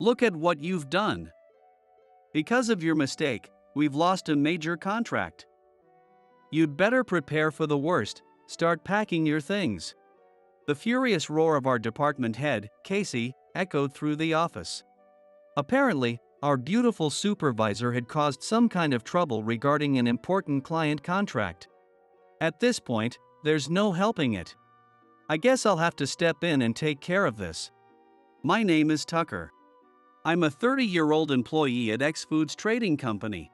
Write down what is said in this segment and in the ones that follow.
Look at what you've done. Because of your mistake, we've lost a major contract. You'd better prepare for the worst, start packing your things. The furious roar of our department head, Casey, echoed through the office. Apparently, our beautiful supervisor had caused some kind of trouble regarding an important client contract. At this point, there's no helping it. I guess I'll have to step in and take care of this. My name is Tucker. I'm a 30-year-old employee at X Foods Trading Company.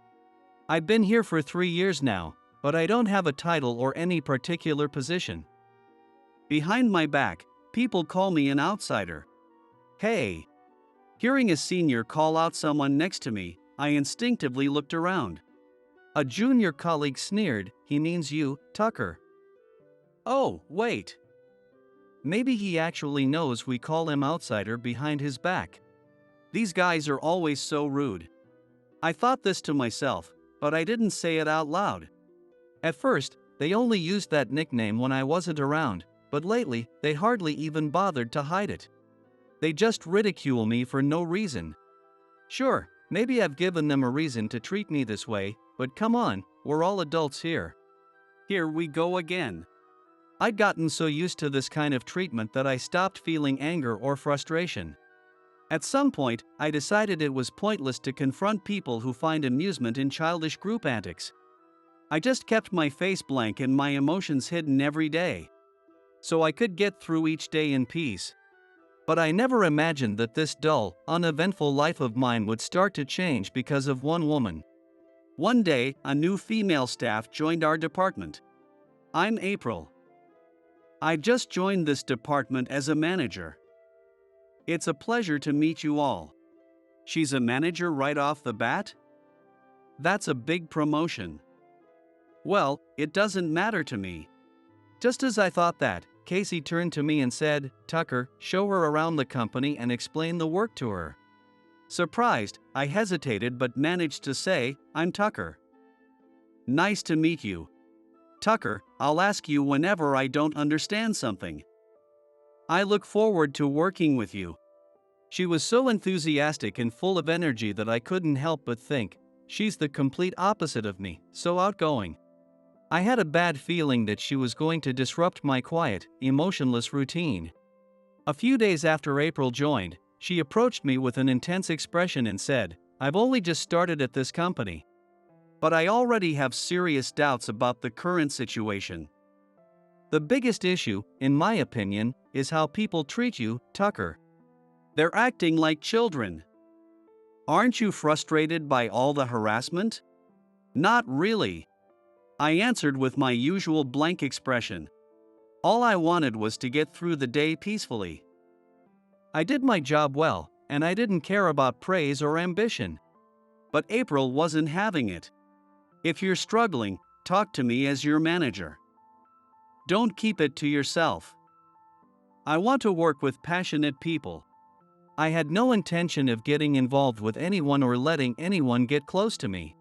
I've been here for 3 years now, but I don't have a title or any particular position. Behind my back, people call me an outsider. Hey! Hearing a senior call out someone next to me, I instinctively looked around. A junior colleague sneered, "He means you, Tucker." Oh, wait. Maybe he actually knows we call him outsider behind his back. These guys are always so rude. I thought this to myself, but I didn't say it out loud. At first, they only used that nickname when I wasn't around, but lately, they hardly even bothered to hide it. They just ridicule me for no reason. Sure, maybe I've given them a reason to treat me this way, but come on, we're all adults here. Here we go again. I'd gotten so used to this kind of treatment that I stopped feeling anger or frustration. At some point, I decided it was pointless to confront people who find amusement in childish group antics. I just kept my face blank and my emotions hidden every day, so I could get through each day in peace. But I never imagined that this dull, uneventful life of mine would start to change because of one woman. One day, a new female staff joined our department. I'm April. I just joined this department as a manager. It's a pleasure to meet you all. She's a manager right off the bat? That's a big promotion. Well, it doesn't matter to me. Just as I thought that, Casey turned to me and said, "Tucker, show her around the company and explain the work to her." Surprised, I hesitated but managed to say, "I'm Tucker." Nice to meet you. Tucker, I'll ask you whenever I don't understand something. I look forward to working with you. She was so enthusiastic and full of energy that I couldn't help but think, she's the complete opposite of me, so outgoing. I had a bad feeling that she was going to disrupt my quiet, emotionless routine. A few days after April joined, she approached me with an intense expression and said, "I've only just started at this company, but I already have serious doubts about the current situation. The biggest issue, in my opinion, is how people treat you, Tucker. They're acting like children. Aren't you frustrated by all the harassment?" "Not really," I answered with my usual blank expression. All I wanted was to get through the day peacefully. I did my job well, and I didn't care about praise or ambition. But April wasn't having it. "If you're struggling, talk to me as your manager. Don't keep it to yourself. I want to work with passionate people." I had no intention of getting involved with anyone or letting anyone get close to me.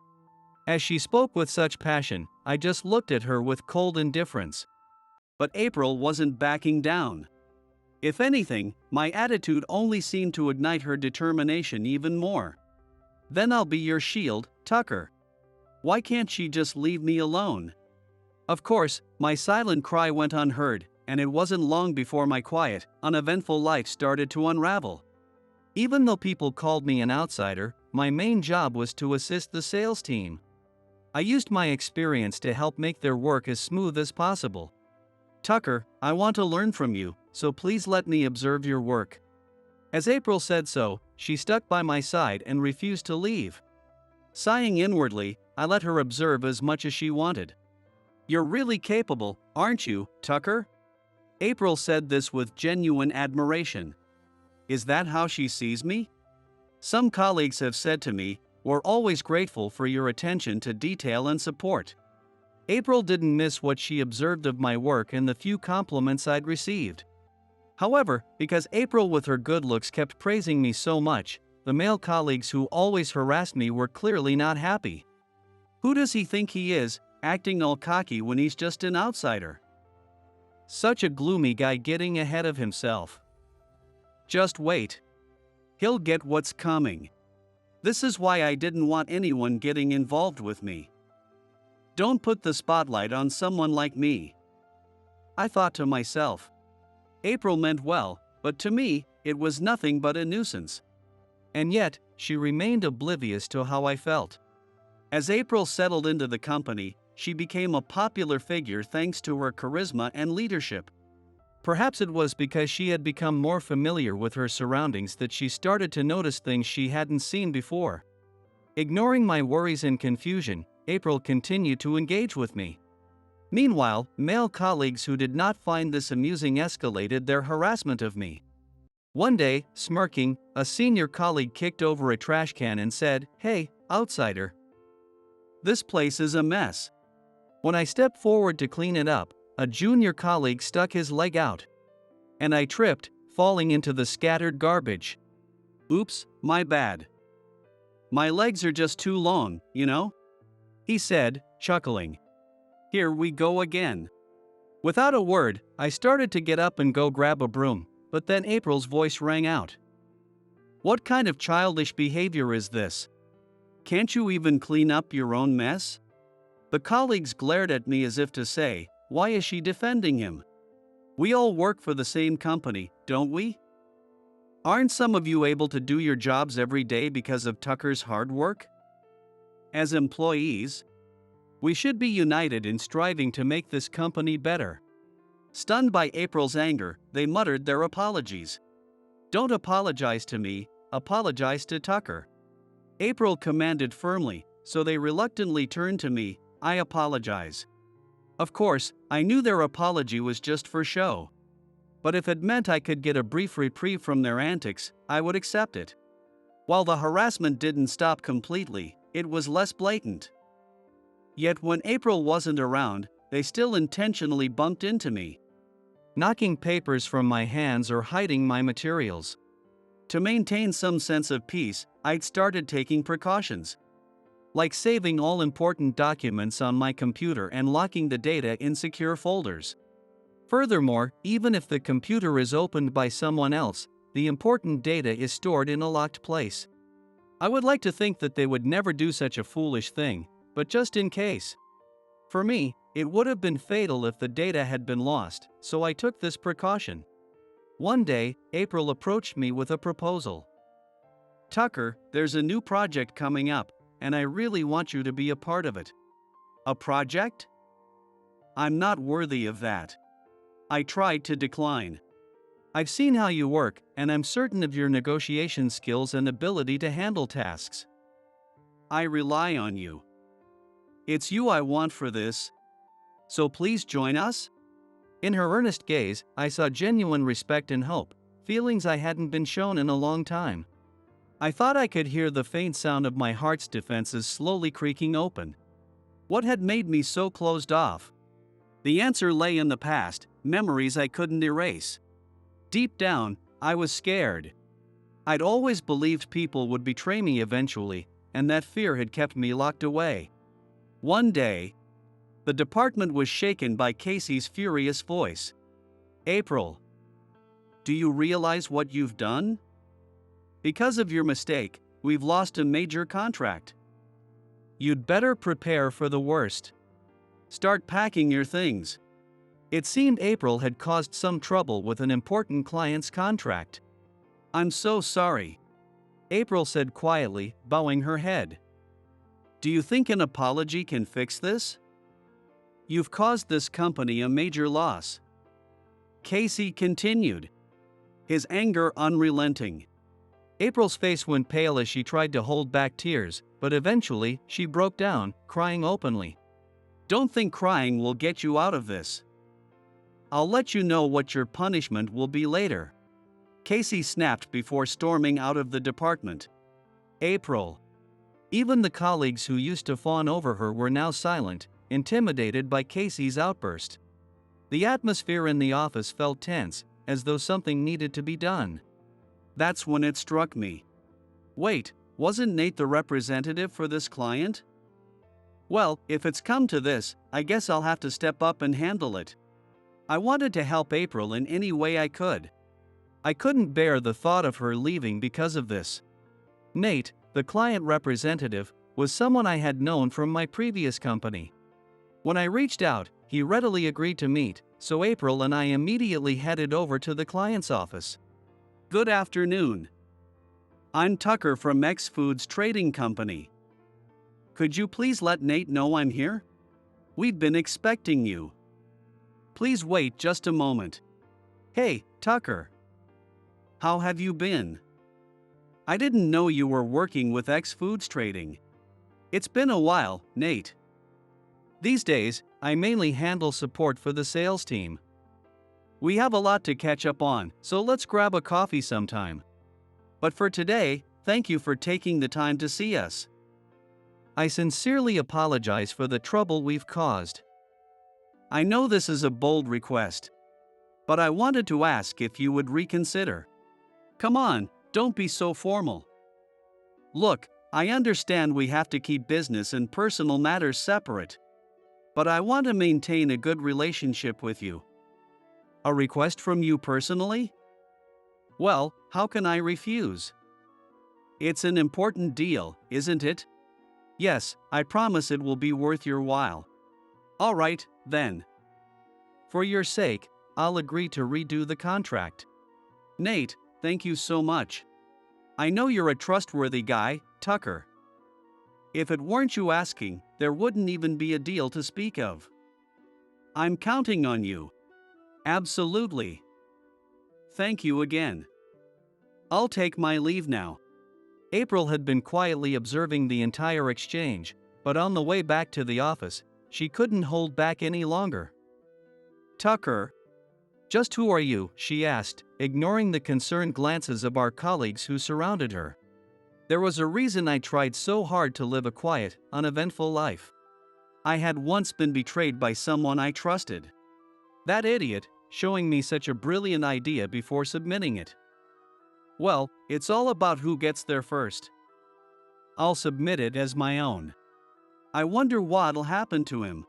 As she spoke with such passion, I just looked at her with cold indifference. But April wasn't backing down. If anything, my attitude only seemed to ignite her determination even more. "Then I'll be your shield, Tucker. Why can't she just leave me alone?" Of course, my silent cry went unheard, and it wasn't long before my quiet, uneventful life started to unravel. Even though people called me an outsider, my main job was to assist the sales team. I used my experience to help make their work as smooth as possible. "Tucker, I want to learn from you, so please let me observe your work." As April said so, she stuck by my side and refused to leave. Sighing inwardly, I let her observe as much as she wanted. "You're really capable, aren't you, Tucker?" April said this with genuine admiration. Is that how she sees me? Some colleagues have said to me, "We're always grateful for your attention to detail and support." April didn't miss what she observed of my work and the few compliments I'd received. However, because April with her good looks kept praising me so much, the male colleagues who always harassed me were clearly not happy. Who does he think he is, acting all cocky when he's just an outsider? Such a gloomy guy getting ahead of himself. Just wait. He'll get what's coming. This is why I didn't want anyone getting involved with me. Don't put the spotlight on someone like me. I thought to myself. April meant well, but to me, it was nothing but a nuisance. And yet, she remained oblivious to how I felt. As April settled into the company, she became a popular figure thanks to her charisma and leadership. Perhaps it was because she had become more familiar with her surroundings that she started to notice things she hadn't seen before. Ignoring my worries and confusion, April continued to engage with me. Meanwhile, male colleagues who did not find this amusing escalated their harassment of me. One day, smirking, a senior colleague kicked over a trash can and said, "Hey, outsider. This place is a mess." When I stepped forward to clean it up, a junior colleague stuck his leg out. And I tripped, falling into the scattered garbage. "Oops, my bad. My legs are just too long, you know?" he said, chuckling. "Here we go again." Without a word, I started to get up and go grab a broom, but then April's voice rang out. "What kind of childish behavior is this? Can't you even clean up your own mess?" The colleagues glared at me as if to say, "Why is she defending him? We all work for the same company, don't we? Aren't some of you able to do your jobs every day because of Tucker's hard work? As employees, we should be united in striving to make this company better." Stunned by April's anger, they muttered their apologies. "Don't apologize to me, apologize to Tucker," April commanded firmly, so they reluctantly turned to me. "I apologize." Of course, I knew their apology was just for show. But if it meant I could get a brief reprieve from their antics, I would accept it. While the harassment didn't stop completely, it was less blatant. Yet when April wasn't around, they still intentionally bumped into me, knocking papers from my hands or hiding my materials. To maintain some sense of peace, I'd started taking precautions, like saving all important documents on my computer and locking the data in secure folders. Furthermore, even if the computer is opened by someone else, the important data is stored in a locked place. I would like to think that they would never do such a foolish thing, but just in case. For me, it would have been fatal if the data had been lost, so I took this precaution. One day, April approached me with a proposal. "Tucker, there's a new project coming up, and I really want you to be a part of it." "A project? I'm not worthy of that." I tried to decline. "I've seen how you work, and I'm certain of your negotiation skills and ability to handle tasks. I rely on you. It's you I want for this. So please join us?" In her earnest gaze, I saw genuine respect and hope, feelings I hadn't been shown in a long time. I thought I could hear the faint sound of my heart's defenses slowly creaking open. What had made me so closed off? The answer lay in the past, memories I couldn't erase. Deep down, I was scared. I'd always believed people would betray me eventually, and that fear had kept me locked away. One day, the department was shaken by Casey's furious voice. "April, do you realize what you've done? Because of your mistake, we've lost a major contract. You'd better prepare for the worst. Start packing your things." It seemed April had caused some trouble with an important client's contract. "I'm so sorry," April said quietly, bowing her head. "Do you think an apology can fix this? You've caused this company a major loss." Casey continued, his anger unrelenting. April's face went pale as she tried to hold back tears, but eventually, she broke down, crying openly. "Don't think crying will get you out of this. I'll let you know what your punishment will be later," Casey snapped before storming out of the department. April. Even the colleagues who used to fawn over her were now silent, intimidated by Casey's outburst. The atmosphere in the office felt tense, as though something needed to be done. That's when it struck me. Wait, wasn't Nate the representative for this client? Well, if it's come to this, I guess I'll have to step up and handle it. I wanted to help April in any way I could. I couldn't bear the thought of her leaving because of this. Nate, the client representative, was someone I had known from my previous company. When I reached out, he readily agreed to meet, so April and I immediately headed over to the client's office. Good afternoon. I'm Tucker from X Foods Trading Company. Could you please let Nate know I'm here? We've been expecting you. Please wait just a moment. Hey, Tucker. How have you been? I didn't know you were working with X Foods Trading. It's been a while, Nate. These days, I mainly handle support for the sales team. We have a lot to catch up on, so let's grab a coffee sometime. But for today, thank you for taking the time to see us. I sincerely apologize for the trouble we've caused. I know this is a bold request, but I wanted to ask if you would reconsider. Come on, don't be so formal. Look, I understand we have to keep business and personal matters separate, but I want to maintain a good relationship with you. A request from you personally? Well, how can I refuse? It's an important deal, isn't it? Yes, I promise it will be worth your while. All right, then. For your sake, I'll agree to redo the contract. Nate, thank you so much. I know you're a trustworthy guy, Tucker. If it weren't you asking, there wouldn't even be a deal to speak of. I'm counting on you. Absolutely. Thank you again. I'll take my leave now. April had been quietly observing the entire exchange, but on the way back to the office, she couldn't hold back any longer. Tucker. Just who are you? She asked, ignoring the concerned glances of our colleagues who surrounded her. There was a reason I tried so hard to live a quiet, uneventful life. I had once been betrayed by someone I trusted. That idiot, showing me such a brilliant idea before submitting it. Well, it's all about who gets there first. I'll submit it as my own. I wonder what'll happen to him.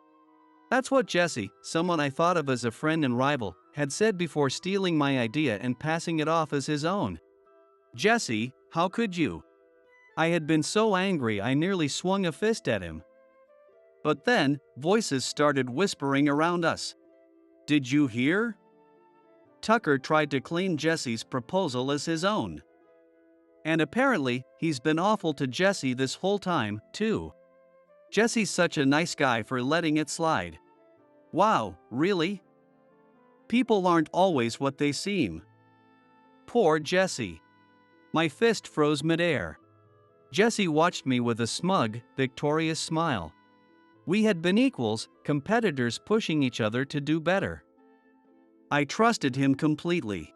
That's what Jesse, someone I thought of as a friend and rival, had said before stealing my idea and passing it off as his own. Jesse, how could you? I had been so angry I nearly swung a fist at him. But then, voices started whispering around us. Did you hear? Tucker tried to claim Jesse's proposal as his own. And apparently, he's been awful to Jesse this whole time, too. Jesse's such a nice guy for letting it slide. Wow, really? People aren't always what they seem. Poor Jesse. My fist froze midair. Jesse watched me with a smug, victorious smile. We had been equals, competitors pushing each other to do better. I trusted him completely.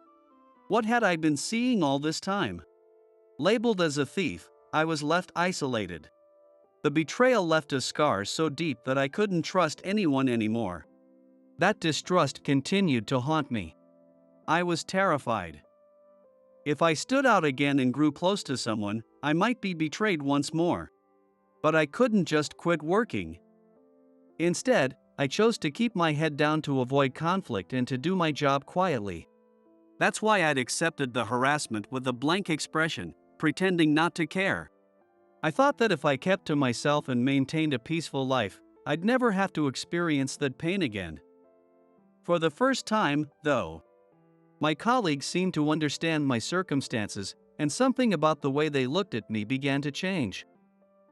What had I been seeing all this time? Labeled as a thief, I was left isolated. The betrayal left a scar so deep that I couldn't trust anyone anymore. That distrust continued to haunt me. I was terrified. If I stood out again and grew close to someone, I might be betrayed once more. But I couldn't just quit working. Instead, I chose to keep my head down to avoid conflict and to do my job quietly. That's why I'd accepted the harassment with a blank expression, pretending not to care. I thought that if I kept to myself and maintained a peaceful life, I'd never have to experience that pain again. For the first time, though, my colleagues seemed to understand my circumstances, and something about the way they looked at me began to change.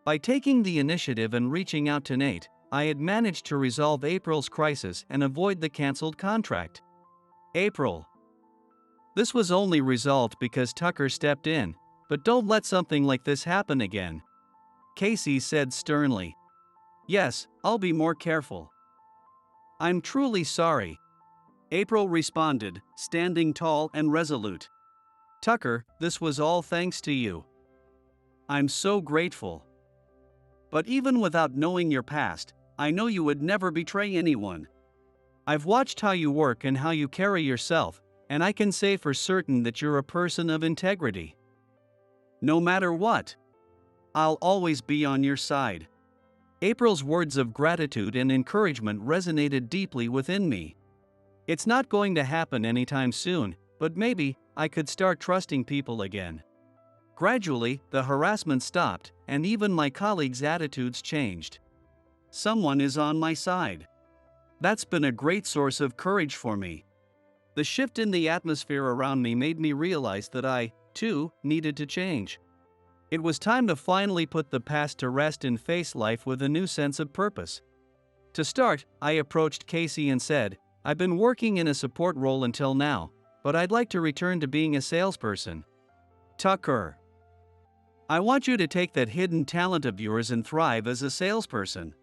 By taking the initiative and reaching out to Nate, I had managed to resolve April's crisis and avoid the canceled contract. April. This was only resolved because Tucker stepped in, but don't let something like this happen again. Casey said sternly. Yes, I'll be more careful. I'm truly sorry. April responded, standing tall and resolute. Tucker, this was all thanks to you. I'm so grateful. But even without knowing your past, I know you would never betray anyone. I've watched how you work and how you carry yourself, and I can say for certain that you're a person of integrity. No matter what, I'll always be on your side. April's words of gratitude and encouragement resonated deeply within me. It's not going to happen anytime soon, but maybe, I could start trusting people again. Gradually, the harassment stopped, and even my colleagues' attitudes changed. Someone is on my side. That's been a great source of courage for me. The shift in the atmosphere around me made me realize that I, too, needed to change. It was time to finally put the past to rest and face life with a new sense of purpose. To start, I approached Casey and said, "I've been working in a support role until now, but I'd like to return to being a salesperson." Tucker, I want you to take that hidden talent of yours and thrive as a salesperson.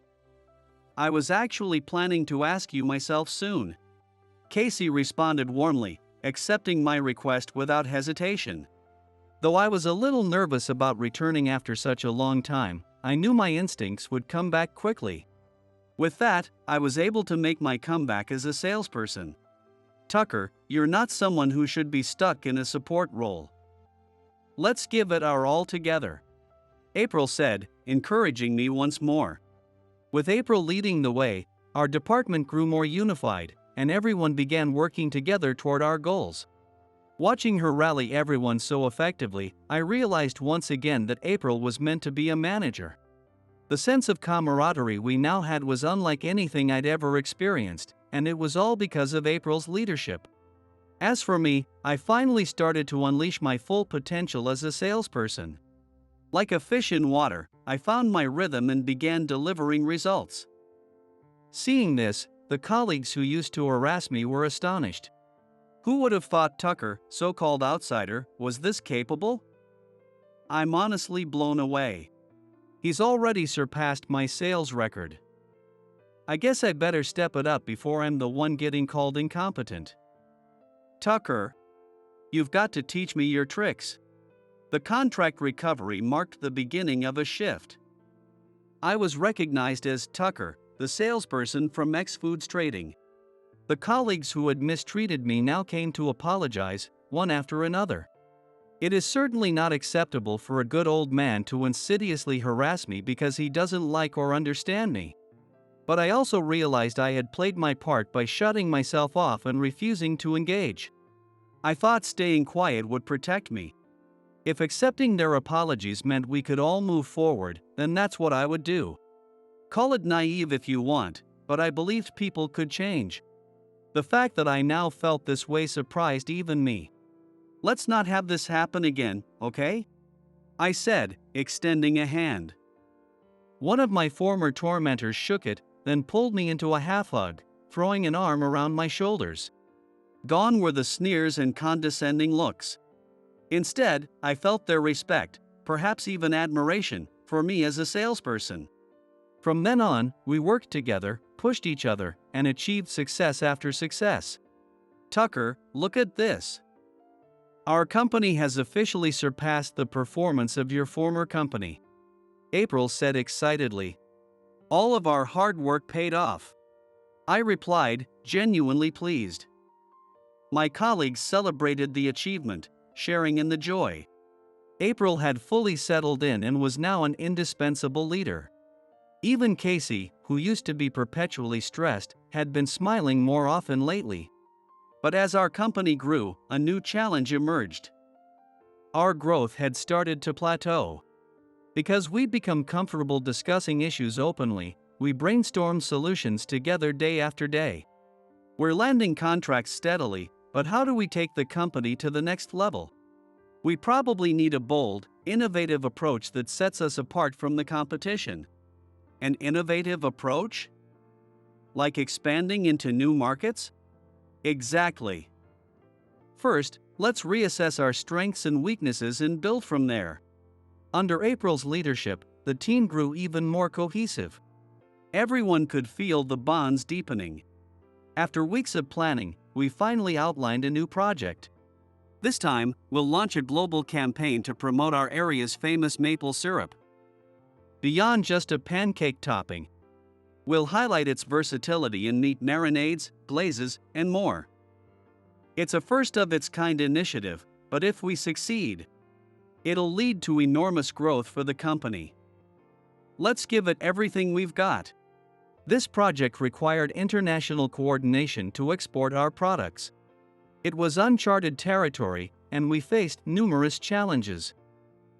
I was actually planning to ask you myself soon. Casey responded warmly, accepting my request without hesitation. Though I was a little nervous about returning after such a long time, I knew my instincts would come back quickly. With that, I was able to make my comeback as a salesperson. Tucker, you're not someone who should be stuck in a support role. Let's give it our all together, April said, encouraging me once more. With April leading the way, our department grew more unified, and everyone began working together toward our goals. Watching her rally everyone so effectively, I realized once again that April was meant to be a manager. The sense of camaraderie we now had was unlike anything I'd ever experienced, and it was all because of April's leadership. As for me, I finally started to unleash my full potential as a salesperson. Like a fish in water, I found my rhythm and began delivering results. Seeing this, the colleagues who used to harass me were astonished. Who would have thought Tucker, so-called outsider, was this capable? I'm honestly blown away. He's already surpassed my sales record. I guess I better step it up before I'm the one getting called incompetent. Tucker, you've got to teach me your tricks. The contract recovery marked the beginning of a shift. I was recognized as Tucker, the salesperson from X Foods Trading. The colleagues who had mistreated me now came to apologize, one after another. It is certainly not acceptable for a good old man to insidiously harass me because he doesn't like or understand me. But I also realized I had played my part by shutting myself off and refusing to engage. I thought staying quiet would protect me. If accepting their apologies meant we could all move forward, then that's what I would do. Call it naive if you want, but I believed people could change. The fact that I now felt this way surprised even me. Let's not have this happen again, okay? I said, extending a hand. One of my former tormentors shook it, then pulled me into a half hug, throwing an arm around my shoulders. Gone were the sneers and condescending looks. Instead, I felt their respect, perhaps even admiration, for me as a salesperson. From then on, we worked together, pushed each other, and achieved success after success. Tucker, look at this. Our company has officially surpassed the performance of your former company, April said excitedly. All of our hard work paid off. I replied, genuinely pleased. My colleagues celebrated the achievement, sharing in the joy. April had fully settled in and was now an indispensable leader. Even Casey, who used to be perpetually stressed, had been smiling more often lately. But as our company grew, a new challenge emerged. Our growth had started to plateau. Because we'd become comfortable discussing issues openly, we brainstormed solutions together day after day. We're landing contracts steadily, but how do we take the company to the next level? We probably need a bold, innovative approach that sets us apart from the competition. An innovative approach? Like expanding into new markets? Exactly. First, let's reassess our strengths and weaknesses and build from there. Under April's leadership, the team grew even more cohesive. Everyone could feel the bonds deepening. After weeks of planning, we finally outlined a new project. This time, we'll launch a global campaign to promote our area's famous maple syrup. Beyond just a pancake topping, we'll highlight its versatility in neat marinades, glazes, and more. It's a first-of-its-kind initiative, but if we succeed, it'll lead to enormous growth for the company. Let's give it everything we've got. This project required international coordination to export our products. It was uncharted territory, and we faced numerous challenges.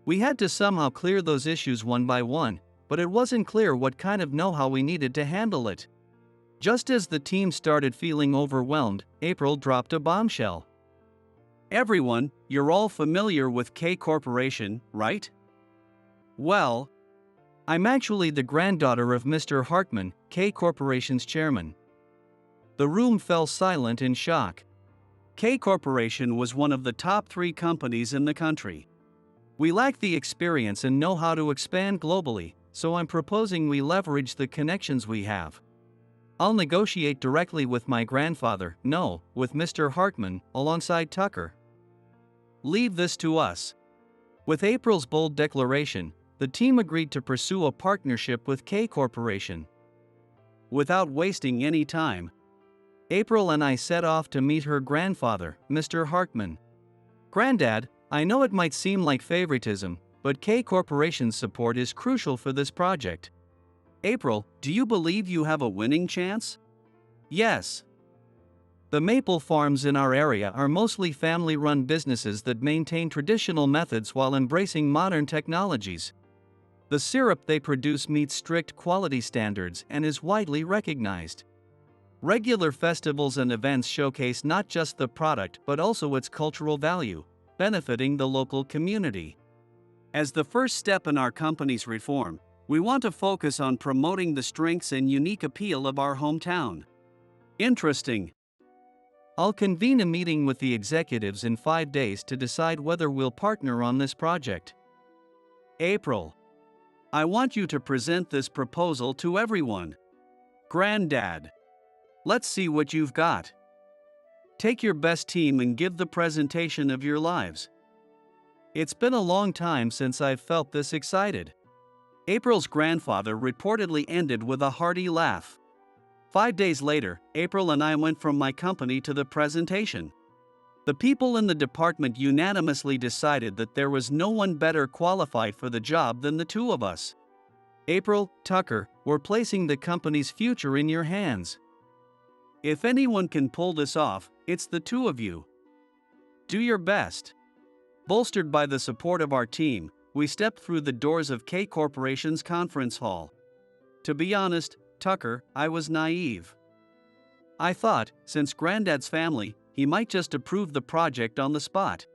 We had to somehow clear those issues one by one, but it wasn't clear what kind of know-how we needed to handle it. Just as the team started feeling overwhelmed, April dropped a bombshell. Everyone, you're all familiar with K Corporation, right? Well, I'm actually the granddaughter of Mr. Hartman, K Corporation's chairman. The room fell silent in shock. K Corporation was one of the top 3 companies in the country. We lack the experience and know how to expand globally, so I'm proposing we leverage the connections we have. I'll negotiate directly with my grandfather, no, with Mr. Hartman, alongside Tucker. Leave this to us. With April's bold declaration, the team agreed to pursue a partnership with K Corporation. Without wasting any time, April and I set off to meet her grandfather, Mr. Hartman. Granddad, I know it might seem like favoritism, but K Corporation's support is crucial for this project. April, do you believe you have a winning chance? Yes. The maple farms in our area are mostly family-run businesses that maintain traditional methods while embracing modern technologies. The syrup they produce meets strict quality standards and is widely recognized. Regular festivals and events showcase not just the product but also its cultural value, benefiting the local community. As the first step in our company's reform, we want to focus on promoting the strengths and unique appeal of our hometown. Interesting. I'll convene a meeting with the executives in 5 days to decide whether we'll partner on this project. April, I want you to present this proposal to everyone. Granddad, let's see what you've got. Take your best team and give the presentation of your lives. It's been a long time since I've felt this excited. April's grandfather reportedly ended with a hearty laugh. 5 days later, April and I went from my company to the presentation. The people in the department unanimously decided that there was no one better qualified for the job than the 2 of us. April, Tucker, we're placing the company's future in your hands. If anyone can pull this off, it's the 2 of you. Do your best. Bolstered by the support of our team, we stepped through the doors of K Corporation's conference hall. To be honest, Tucker, I was naive. I thought, since Granddad's family, he might just approve the project on the spot.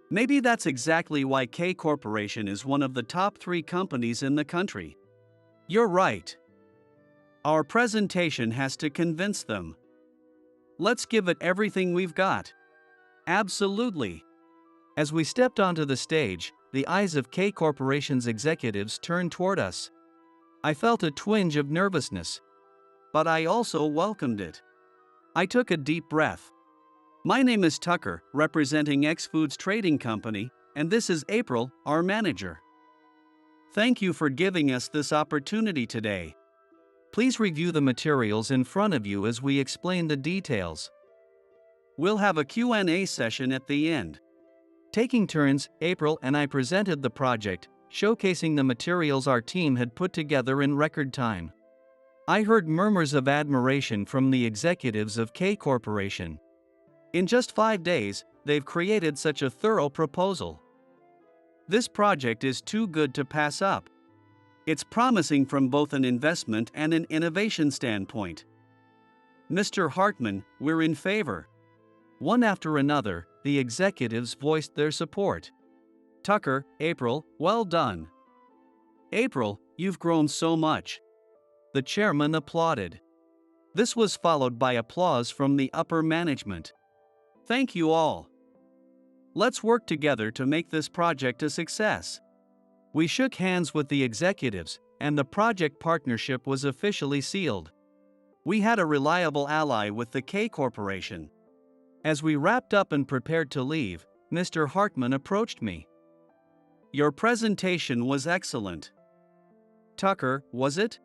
Maybe that's exactly why K Corporation is one of the top 3 companies in the country. You're right. Our presentation has to convince them. Let's give it everything we've got. Absolutely. As we stepped onto the stage, the eyes of K Corporation's executives turned toward us. I felt a twinge of nervousness, but I also welcomed it. I took a deep breath. My name is Tucker, representing X Foods Trading Company, and this is April, our manager. Thank you for giving us this opportunity today. Please review the materials in front of you as we explain the details. We'll have a Q&A session at the end. Taking turns, April and I presented the project, showcasing the materials our team had put together in record time. I heard murmurs of admiration from the executives of K Corporation. In just 5 days, they've created such a thorough proposal. This project is too good to pass up. It's promising from both an investment and an innovation standpoint. Mr. Hartman, we're in favor. One after another, the executives voiced their support. Tucker, April, well done. April, you've grown so much. The chairman applauded. This was followed by applause from the upper management. Thank you all. Let's work together to make this project a success. We shook hands with the executives, and the project partnership was officially sealed. We had a reliable ally with the K Corporation. As we wrapped up and prepared to leave, Mr. Hartman approached me. Your presentation was excellent. Tucker, was it?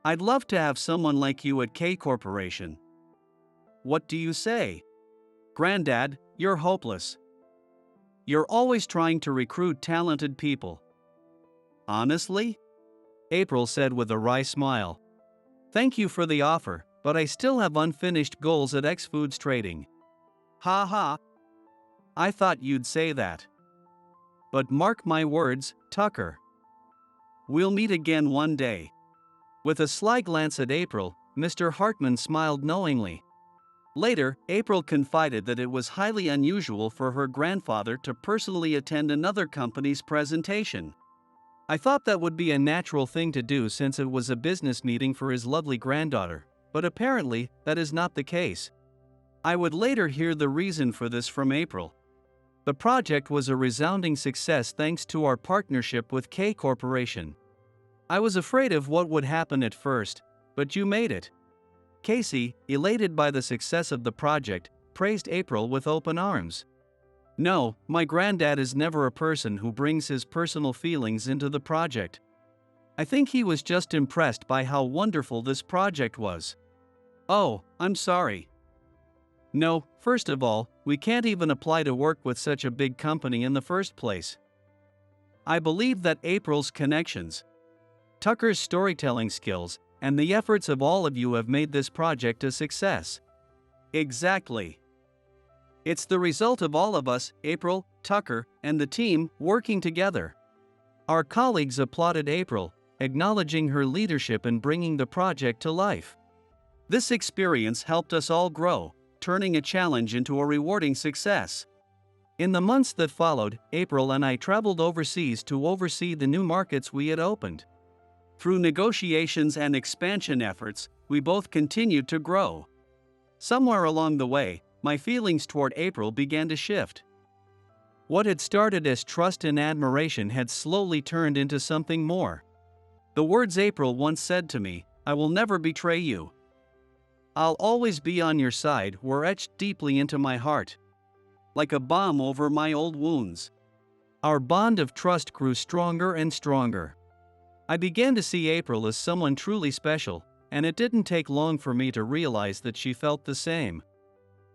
I'd love to have someone like you at K Corporation. What do you say? Granddad, you're hopeless. You're always trying to recruit talented people. Honestly? April said with a wry smile. Thank you for the offer, but I still have unfinished goals at X Foods Trading. Ha ha. I thought you'd say that. But mark my words, Tucker. We'll meet again one day. With a sly glance at April, Mr. Hartman smiled knowingly. Later, April confided that it was highly unusual for her grandfather to personally attend another company's presentation. I thought that would be a natural thing to do since it was a business meeting for his lovely granddaughter, but apparently, that is not the case. I would later hear the reason for this from April. The project was a resounding success thanks to our partnership with K Corporation. I was afraid of what would happen at first, but you made it. Casey, elated by the success of the project, praised April with open arms. No, my granddad is never a person who brings his personal feelings into the project. I think he was just impressed by how wonderful this project was. Oh, I'm sorry. No, first of all, we can't even apply to work with such a big company in the first place. I believe that April's connections, Tucker's storytelling skills, and the efforts of all of you have made this project a success. Exactly. It's the result of all of us, April, Tucker, and the team, working together. Our colleagues applauded April, acknowledging her leadership in bringing the project to life. This experience helped us all grow, turning a challenge into a rewarding success. In the months that followed, April and I traveled overseas to oversee the new markets we had opened. Through negotiations and expansion efforts, we both continued to grow. Somewhere along the way, my feelings toward April began to shift. What had started as trust and admiration had slowly turned into something more. The words April once said to me, "I will never betray you. I'll always be on your side," were etched deeply into my heart, like a balm over my old wounds. Our bond of trust grew stronger and stronger. I began to see April as someone truly special, and it didn't take long for me to realize that she felt the same.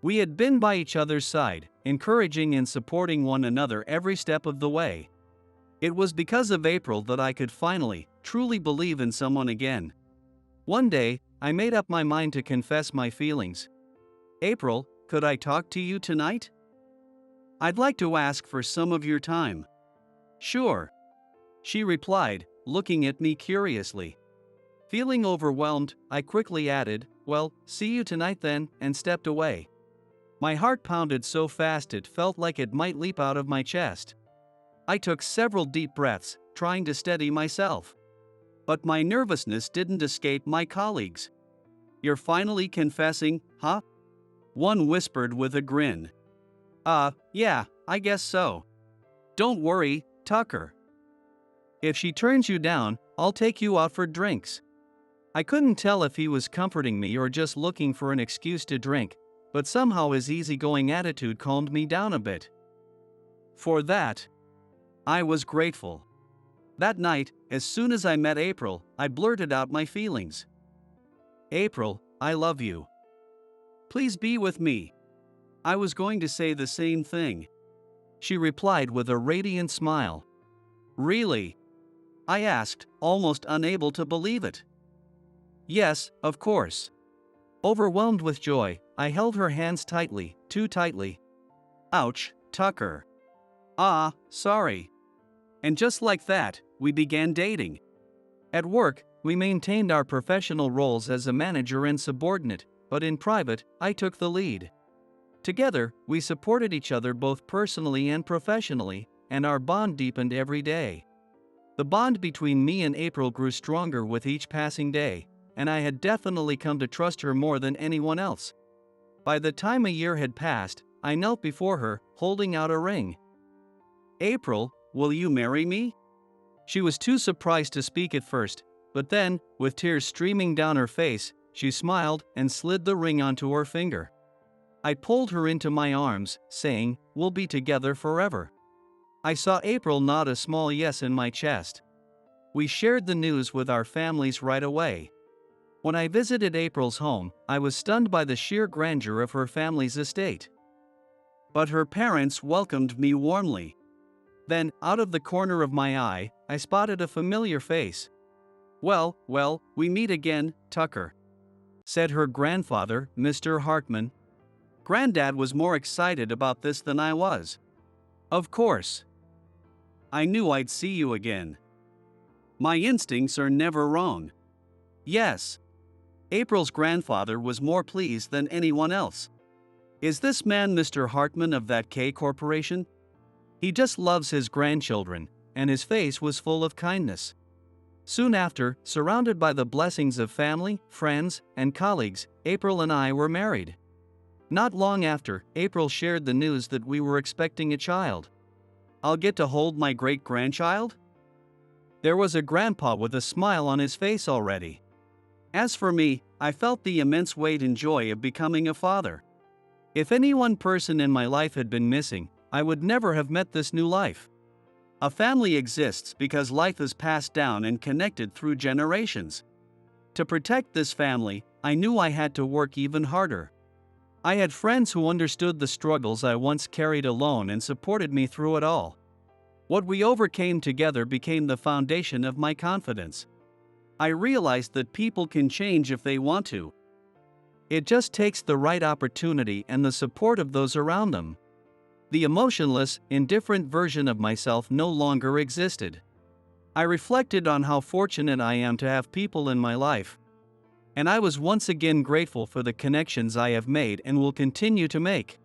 We had been by each other's side, encouraging and supporting one another every step of the way. It was because of April that I could finally, truly believe in someone again. One day, I made up my mind to confess my feelings. "April, could I talk to you tonight? I'd like to ask for some of your time." "Sure," she replied, looking at me curiously. Feeling overwhelmed, I quickly added, "Well, see you tonight then," and stepped away. My heart pounded so fast it felt like it might leap out of my chest. I took several deep breaths, trying to steady myself. But my nervousness didn't escape my colleagues. "You're finally confessing, huh?" one whispered with a grin. Yeah, I guess so. Don't worry, Tucker. If she turns you down, I'll take you out for drinks." I couldn't tell if he was comforting me or just looking for an excuse to drink, but somehow his easygoing attitude calmed me down a bit. For that, I was grateful. That night, as soon as I met April, I blurted out my feelings. "April, I love you. Please be with me." I was going to say the same thing. She replied with a radiant smile. "Really?" I asked, almost unable to believe it. "Yes, of course." Overwhelmed with joy, I held her hands tightly, too tightly. "Ouch, Tucker. Sorry." And just like that, we began dating. At work, we maintained our professional roles as a manager and subordinate, but in private, I took the lead. Together, we supported each other both personally and professionally, and our bond deepened every day. The bond between me and April grew stronger with each passing day, and I had definitely come to trust her more than anyone else. By the time a year had passed, I knelt before her, holding out a ring. "April, will you marry me?" She was too surprised to speak at first, but then, with tears streaming down her face, she smiled and slid the ring onto her finger. I pulled her into my arms, saying, "We'll be together forever." I saw April nod a small yes in my chest. We shared the news with our families right away. When I visited April's home, I was stunned by the sheer grandeur of her family's estate. But her parents welcomed me warmly. Then, out of the corner of my eye, I spotted a familiar face. Well, we meet again, Tucker," said her grandfather, Mr. Hartman. Granddad was more excited about this than I was. Of course. I knew I'd see you again. My instincts are never wrong. Yes. April's grandfather was more pleased than anyone else. Is this man Mr. Hartman of that K Corporation? He just loves his grandchildren, and his face was full of kindness. Soon after, surrounded by the blessings of family, friends, and colleagues, April and I were married. Not long after, April shared the news that we were expecting a child. I'll get to hold my great-grandchild? There was a grandpa with a smile on his face already. As for me, I felt the immense weight and joy of becoming a father. If any one person in my life had been missing, I would never have met this new life. A family exists because life is passed down and connected through generations. To protect this family, I knew I had to work even harder. I had friends who understood the struggles I once carried alone and supported me through it all. What we overcame together became the foundation of my confidence. I realized that people can change if they want to. It just takes the right opportunity and the support of those around them. The emotionless, indifferent version of myself no longer existed. I reflected on how fortunate I am to have people in my life. And I was once again grateful for the connections I have made and will continue to make.